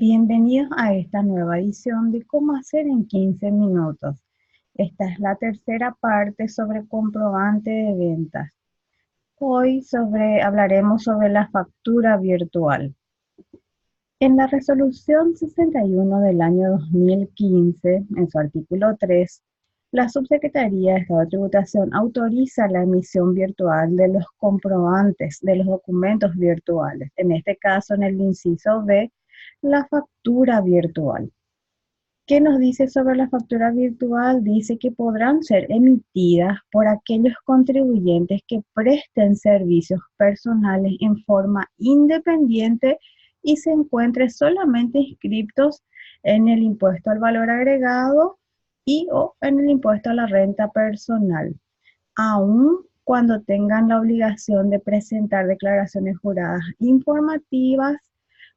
Bienvenidos a esta nueva edición de Cómo hacer en 15 minutos. Esta es la tercera parte sobre comprobante de ventas. Hoy hablaremos sobre la factura virtual. En la resolución 61 del año 2015, en su artículo 3, la Subsecretaría de Estado de Tributación autoriza la emisión virtual de los comprobantes de los documentos virtuales. En este caso, en el inciso B, la factura virtual. ¿Qué nos dice sobre la factura virtual? Dice que podrán ser emitidas por aquellos contribuyentes que presten servicios personales en forma independiente y se encuentren solamente inscriptos en el impuesto al valor agregado y o en el impuesto a la renta personal, aun cuando tengan la obligación de presentar declaraciones juradas informativas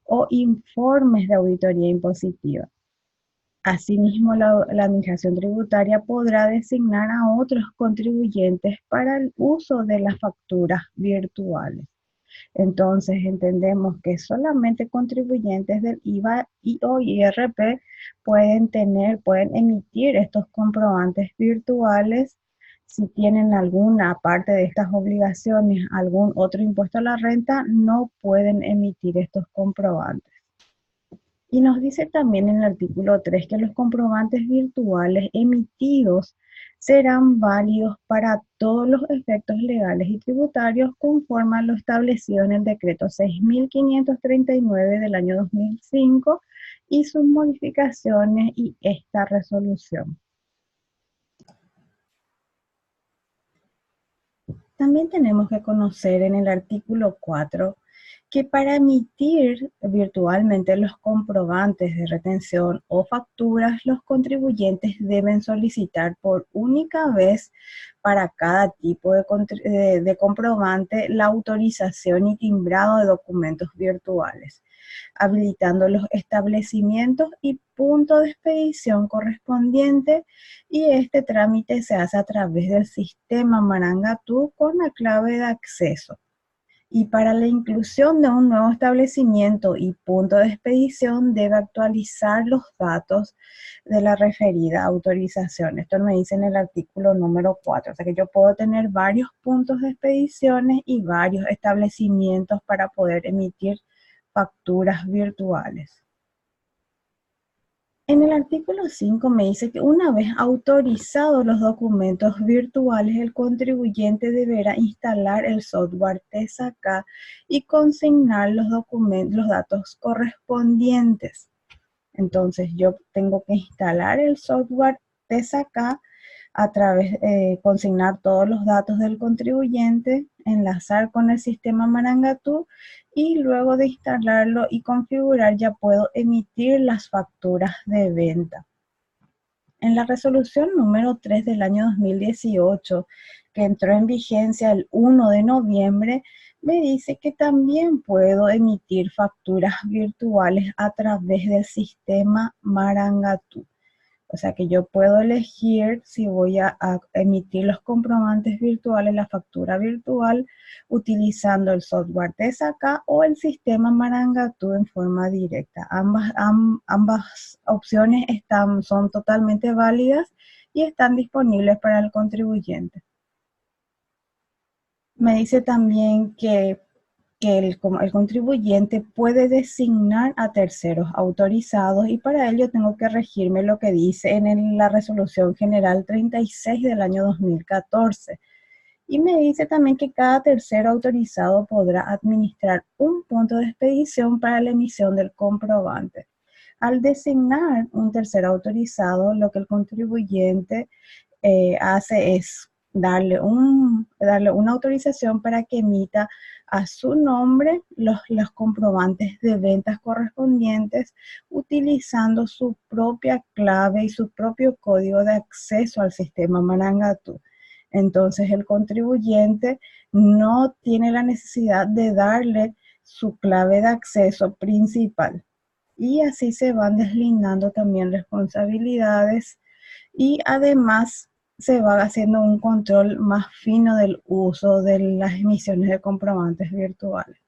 o informes de auditoría impositiva. Asimismo, la Administración Tributaria podrá designar a otros contribuyentes para el uso de las facturas virtuales. Entonces, entendemos que solamente contribuyentes del IVA y o IRP pueden emitir estos comprobantes virtuales. Si tienen alguna parte de estas obligaciones, algún otro impuesto a la renta, no pueden emitir estos comprobantes. Y nos dice también en el artículo 3 que los comprobantes virtuales emitidos serán válidos para todos los efectos legales y tributarios conforme a lo establecido en el decreto 6.539 del año 2005 y sus modificaciones y esta resolución. También tenemos que conocer en el artículo 4 que para emitir virtualmente los comprobantes de retención o facturas, los contribuyentes deben solicitar por única vez para cada tipo de comprobante la autorización y timbrado de documentos virtuales, habilitando los establecimientos y punto de expedición correspondiente, y este trámite se hace a través del sistema Marangatú con la clave de acceso. Y para la inclusión de un nuevo establecimiento y punto de expedición debe actualizar los datos de la referida autorización. Esto me dice en el artículo número 4. O sea que yo puedo tener varios puntos de expediciones y varios establecimientos para poder emitir facturas virtuales. En el artículo 5 me dice que una vez autorizados los documentos virtuales, el contribuyente deberá instalar el software TESACA y consignar los datos correspondientes. Entonces yo tengo que instalar el software TESACA a través de consignar todos los datos del contribuyente, enlazar con el sistema Marangatú y luego de instalarlo y configurar ya puedo emitir las facturas de venta. En la resolución número 3 del año 2018, que entró en vigencia el 1 de noviembre, me dice que también puedo emitir facturas virtuales a través del sistema Marangatú. O sea que yo puedo elegir si voy a emitir los comprobantes virtuales, la factura virtual, utilizando el software TESACA o el sistema Marangatú en forma directa. Ambas opciones son totalmente válidas y están disponibles para el contribuyente. Me dice también que el contribuyente puede designar a terceros autorizados, y para ello tengo que regirme lo que dice en la Resolución General 36 del año 2014. Y me dice también que cada tercero autorizado podrá administrar un punto de expedición para la emisión del comprobante. Al designar un tercero autorizado, lo que el contribuyente hace es darle una autorización para que emita a su nombre los comprobantes de ventas correspondientes, utilizando su propia clave y su propio código de acceso al sistema Marangatú. Entonces el contribuyente no tiene la necesidad de darle su clave de acceso principal. Y así se van deslindando también responsabilidades, y además se va haciendo un control más fino del uso de las emisiones de comprobantes virtuales.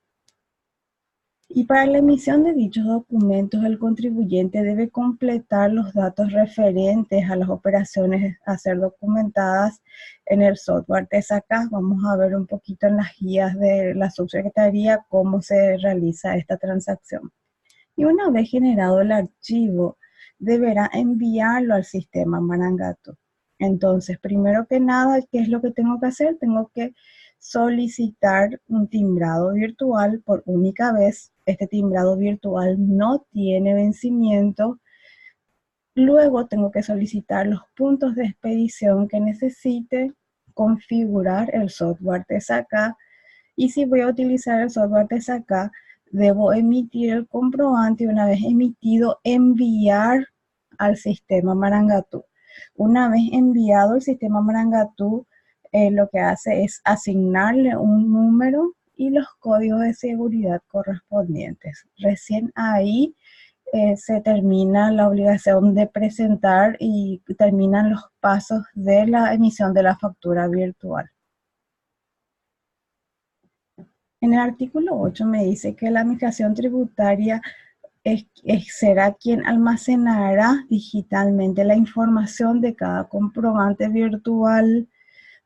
Y para la emisión de dichos documentos, el contribuyente debe completar los datos referentes a las operaciones a ser documentadas en el software TESACA. Vamos a ver un poquito en las guías de la subsecretaría cómo se realiza esta transacción. Y una vez generado el archivo, deberá enviarlo al sistema Marangatu. Entonces, primero que nada, ¿qué es lo que tengo que hacer? Tengo que solicitar un timbrado virtual por única vez. Este timbrado virtual no tiene vencimiento. Luego tengo que solicitar los puntos de expedición que necesite, configurar el software TESACA. Y si voy a utilizar el software TESACA, debo emitir el comprobante y una vez emitido, enviar al sistema Marangatu. Una vez enviado el sistema Marangatu, lo que hace es asignarle un número y los códigos de seguridad correspondientes. Recién ahí se termina la obligación de presentar y terminan los pasos de la emisión de la factura virtual. En el artículo 8 me dice que la administración tributaria será quien almacenará digitalmente la información de cada comprobante virtual,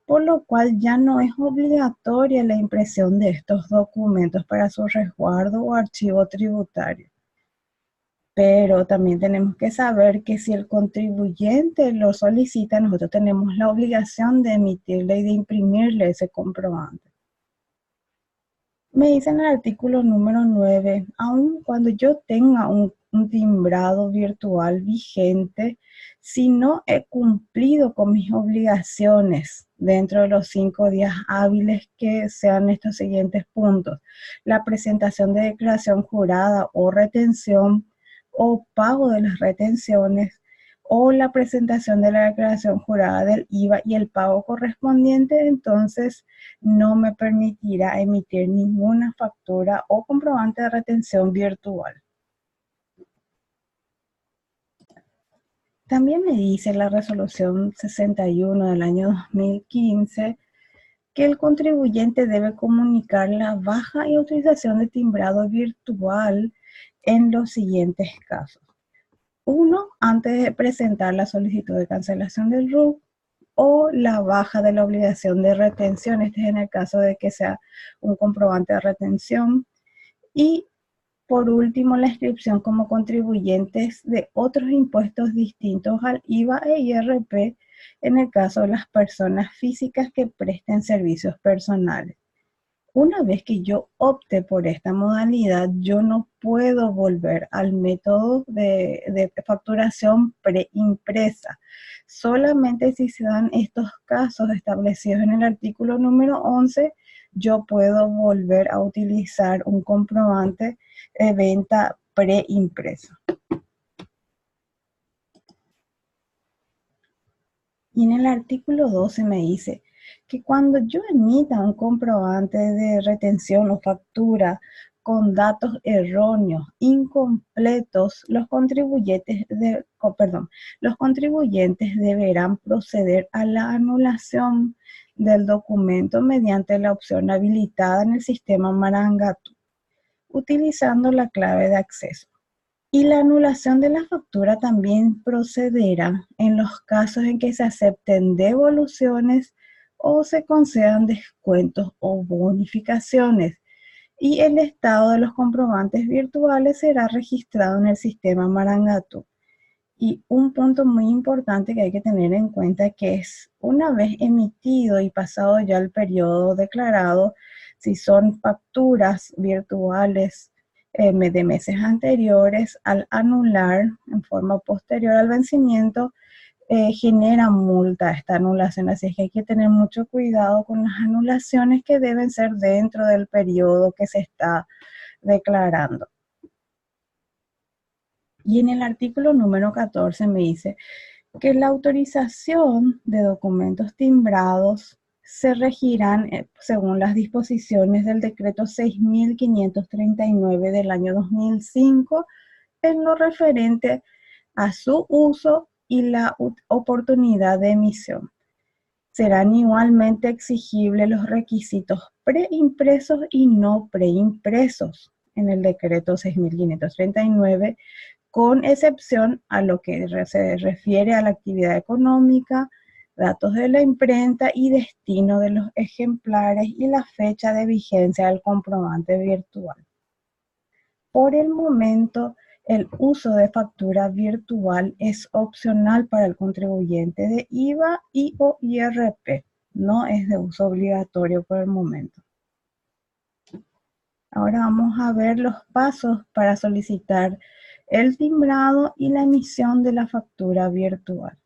por lo cual ya no es obligatoria la impresión de estos documentos para su resguardo o archivo tributario. Pero también tenemos que saber que si el contribuyente lo solicita, nosotros tenemos la obligación de emitirle y de imprimirle ese comprobante. Me dice en el artículo número 9, aun cuando yo tenga un timbrado virtual vigente, si no he cumplido con mis obligaciones dentro de los 5 días hábiles que sean estos siguientes puntos: la presentación de declaración jurada o retención o pago de las retenciones, o la presentación de la declaración jurada del IVA y el pago correspondiente, entonces no me permitirá emitir ninguna factura o comprobante de retención virtual. También me dice la resolución 61 del año 2015 que el contribuyente debe comunicar la baja y utilización de timbrado virtual en los siguientes casos. 1. Antes de presentar la solicitud de cancelación del RUC o la baja de la obligación de retención. Este es en el caso de que sea un comprobante de retención. Y por último, la inscripción como contribuyentes de otros impuestos distintos al IVA e IRP en el caso de las personas físicas que presten servicios personales. Una vez que yo opte por esta modalidad, yo no puedo volver al método de facturación preimpresa. Solamente si se dan estos casos establecidos en el artículo número 11, yo puedo volver a utilizar un comprobante de venta preimpreso. Y en el artículo 12 me dice que cuando yo emita un comprobante de retención o factura con datos erróneos, incompletos, los contribuyentes deberán proceder a la anulación del documento mediante la opción habilitada en el sistema Marangatu, utilizando la clave de acceso. Y la anulación de la factura también procederá en los casos en que se acepten devoluciones o se concedan descuentos o bonificaciones. Y el estado de los comprobantes virtuales será registrado en el sistema Marangatu. Y un punto muy importante que hay que tener en cuenta que es una vez emitido y pasado ya el periodo declarado, si son facturas virtuales de meses anteriores, al anular en forma posterior al vencimiento, genera multa esta anulación. Así es que hay que tener mucho cuidado con las anulaciones que deben ser dentro del periodo que se está declarando. Y en el artículo número 14 me dice que la autorización de documentos timbrados se regirán según las disposiciones del decreto 6.539 del año 2005 en lo referente a su uso y la oportunidad de emisión. Serán igualmente exigibles los requisitos preimpresos y no preimpresos. en el decreto 6.539, con excepción a lo que se refiere a la actividad económica, datos de la imprenta y destino de los ejemplares y la fecha de vigencia del comprobante virtual. Por el momento, el uso de factura virtual es opcional para el contribuyente de IVA y o IRP. No es de uso obligatorio por el momento. Ahora vamos a ver los pasos para solicitar el timbrado y la emisión de la factura virtual.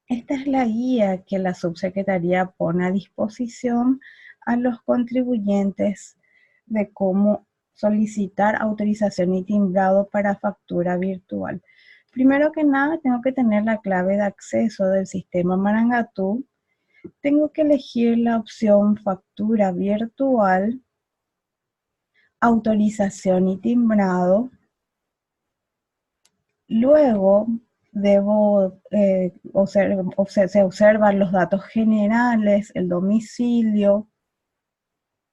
Esta es la guía que la subsecretaría pone a disposición a los contribuyentes de cómo solicitar autorización y timbrado para factura virtual. Primero que nada, tengo que tener la clave de acceso del sistema Marangatú. Tengo que elegir la opción factura virtual, autorización y timbrado. Luego se observan los datos generales, el domicilio.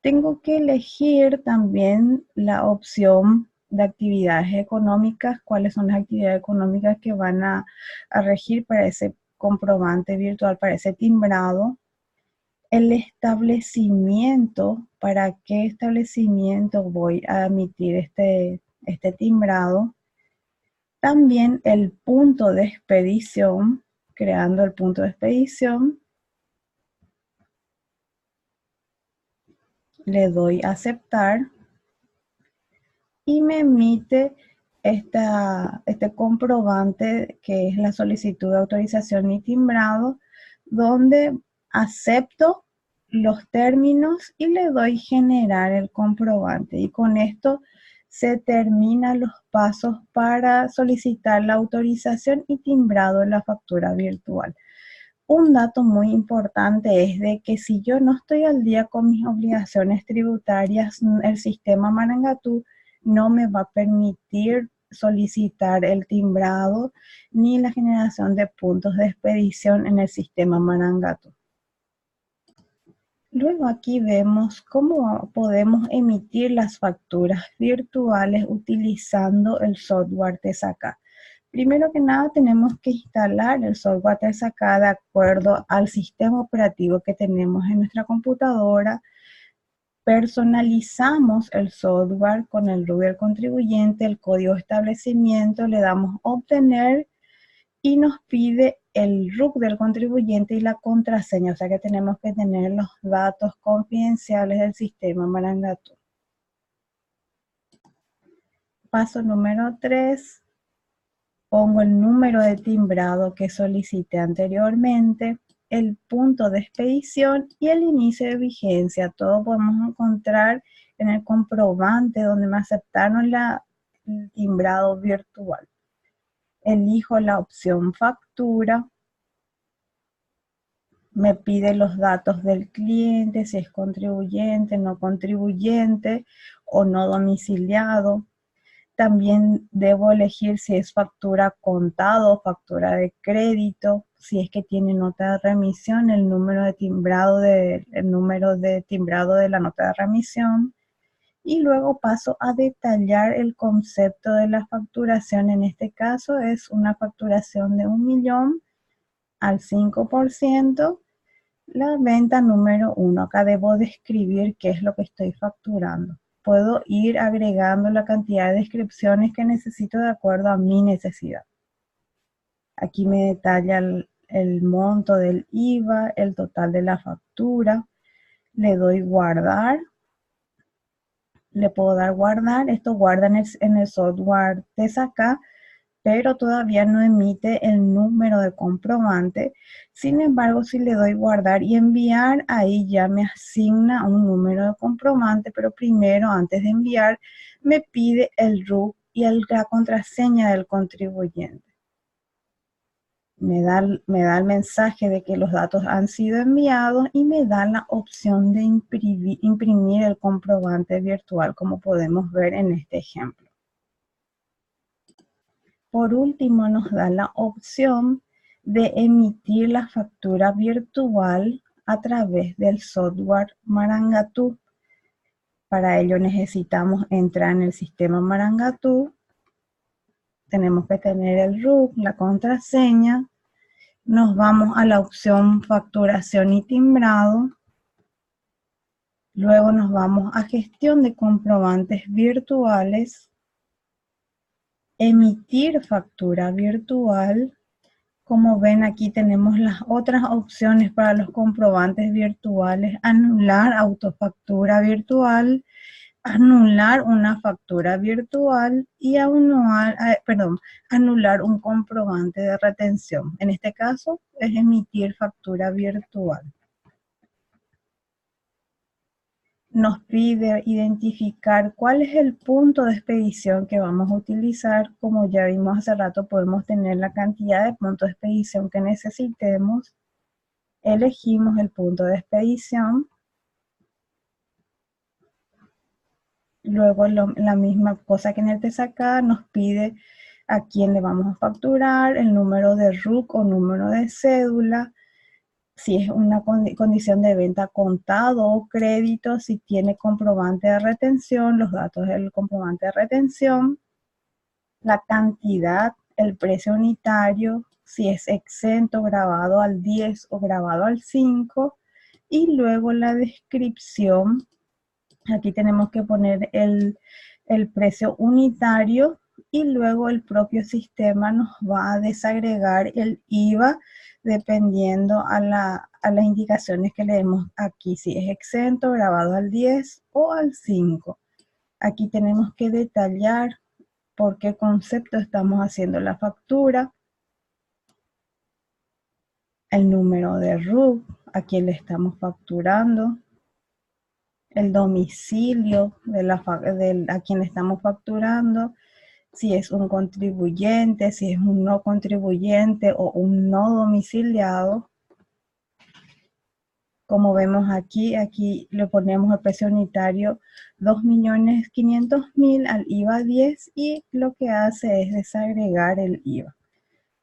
Tengo que elegir también la opción de actividades económicas, cuáles son las actividades económicas que van a regir para ese comprobante virtual, para ese timbrado. El establecimiento, para qué establecimiento voy a emitir este timbrado. También el punto de expedición, creando el punto de expedición. Le doy a aceptar y me emite este comprobante que es la solicitud de autorización y timbrado, donde acepto los términos y le doy generar el comprobante. Y con esto se terminan los pasos para solicitar la autorización y timbrado en la factura virtual. Un dato muy importante es de que si yo no estoy al día con mis obligaciones tributarias, el sistema Marangatú no me va a permitir solicitar el timbrado ni la generación de puntos de expedición en el sistema Marangatú. Luego aquí vemos cómo podemos emitir las facturas virtuales utilizando el software Tesaca. Primero que nada tenemos que instalar el software Tesaca de acuerdo al sistema operativo que tenemos en nuestra computadora. Personalizamos el software con el RUC del contribuyente, el código de establecimiento, le damos obtener y nos pide el RUC del contribuyente y la contraseña, o sea que tenemos que tener los datos confidenciales del sistema Marangatú. Paso número 3, pongo el número de timbrado que solicité anteriormente, el punto de expedición y el inicio de vigencia. Todo podemos encontrar en el comprobante donde me aceptaron el timbrado virtual. Elijo la opción factura. Me pide los datos del cliente, si es contribuyente, no contribuyente o no domiciliado. También debo elegir si es factura contado o factura de crédito, si es que tiene nota de remisión, el número de timbrado de la nota de remisión. Y luego paso a detallar el concepto de la facturación. En este caso es una facturación de 1 millón al 5%, la venta número 1. Acá debo describir qué es lo que estoy facturando. Puedo ir agregando la cantidad de descripciones que necesito de acuerdo a mi necesidad. Aquí me detalla el monto del IVA, el total de la factura. Le doy guardar. Le puedo dar guardar. Esto guarda en el software Tesaca, pero todavía no emite el número de comprobante. Sin embargo, si le doy guardar y enviar, ahí ya me asigna un número de comprobante, pero primero, antes de enviar, me pide el RUC y la contraseña del contribuyente. Me da el mensaje de que los datos han sido enviados y me da la opción de imprimir el comprobante virtual, como podemos ver en este ejemplo. Por último, nos da la opción de emitir la factura virtual a través del software Marangatú. Para ello necesitamos entrar en el sistema Marangatú. Tenemos que tener el RUC, la contraseña. Nos vamos a la opción facturación y timbrado. Luego nos vamos a gestión de comprobantes virtuales. Emitir factura virtual. Como ven, aquí tenemos las otras opciones para los comprobantes virtuales: anular autofactura virtual, anular una factura virtual y anular un comprobante de retención. En este caso es emitir factura virtual. Nos pide identificar cuál es el punto de expedición que vamos a utilizar. Como ya vimos hace rato, podemos tener la cantidad de puntos de expedición que necesitemos. Elegimos el punto de expedición. Luego la misma cosa que en el TSACA, nos pide a quién le vamos a facturar, el número de RUC o número de cédula, si es una condición de venta contado o crédito, si tiene comprobante de retención, los datos del comprobante de retención, la cantidad, el precio unitario, si es exento, grabado al 10 o grabado al 5, y luego la descripción. Aquí tenemos que poner el precio unitario y luego el propio sistema nos va a desagregar el IVA dependiendo a las indicaciones que le demos aquí, si es exento, grabado al 10 o al 5. Aquí tenemos que detallar por qué concepto estamos haciendo la factura, el número de RUC, a quién le estamos facturando, el domicilio a quien le estamos facturando, si es un contribuyente, si es un no contribuyente o un no domiciliado. Como vemos aquí le ponemos el precio unitario 2.500.000 al IVA 10 y lo que hace es desagregar el IVA.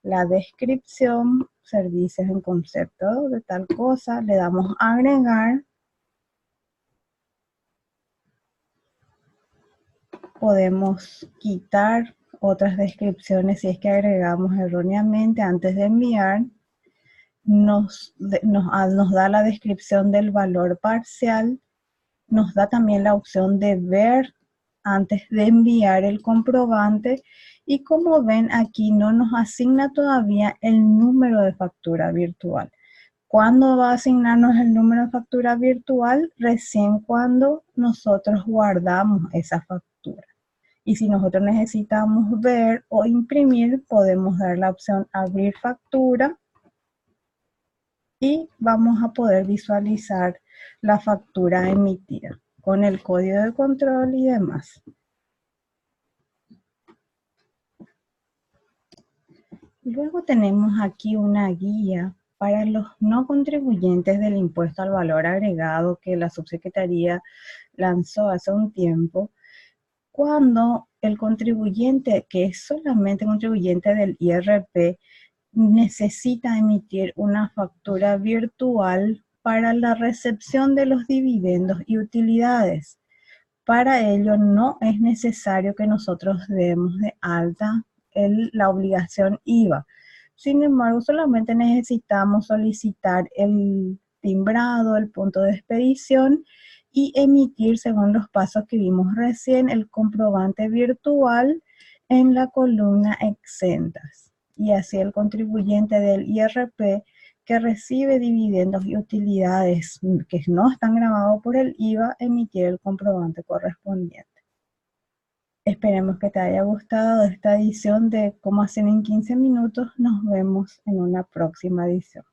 La descripción, servicios en concepto de tal cosa, le damos a agregar. Podemos quitar otras descripciones si es que agregamos erróneamente antes de enviar. Nos da la descripción del valor parcial. Nos da también la opción de ver antes de enviar el comprobante. Y como ven, aquí no nos asigna todavía el número de factura virtual. ¿Cuándo va a asignarnos el número de factura virtual? Recién cuando nosotros guardamos esa factura. Y si nosotros necesitamos ver o imprimir, podemos dar la opción abrir factura y vamos a poder visualizar la factura emitida con el código de control y demás. Luego tenemos aquí una guía para los no contribuyentes del impuesto al valor agregado que la subsecretaría lanzó hace un tiempo. Cuando el contribuyente, que es solamente contribuyente del IRP, necesita emitir una factura virtual para la recepción de los dividendos y utilidades. Para ello no es necesario que nosotros demos de alta la obligación IVA. Sin embargo, solamente necesitamos solicitar el timbrado, el punto de expedición y emitir, según los pasos que vimos recién, el comprobante virtual en la columna exentas. Y así el contribuyente del IRP que recibe dividendos y utilidades que no están grabados por el IVA, emitir el comprobante correspondiente. Esperemos que te haya gustado esta edición de Cómo hacer en 15 minutos. Nos vemos en una próxima edición.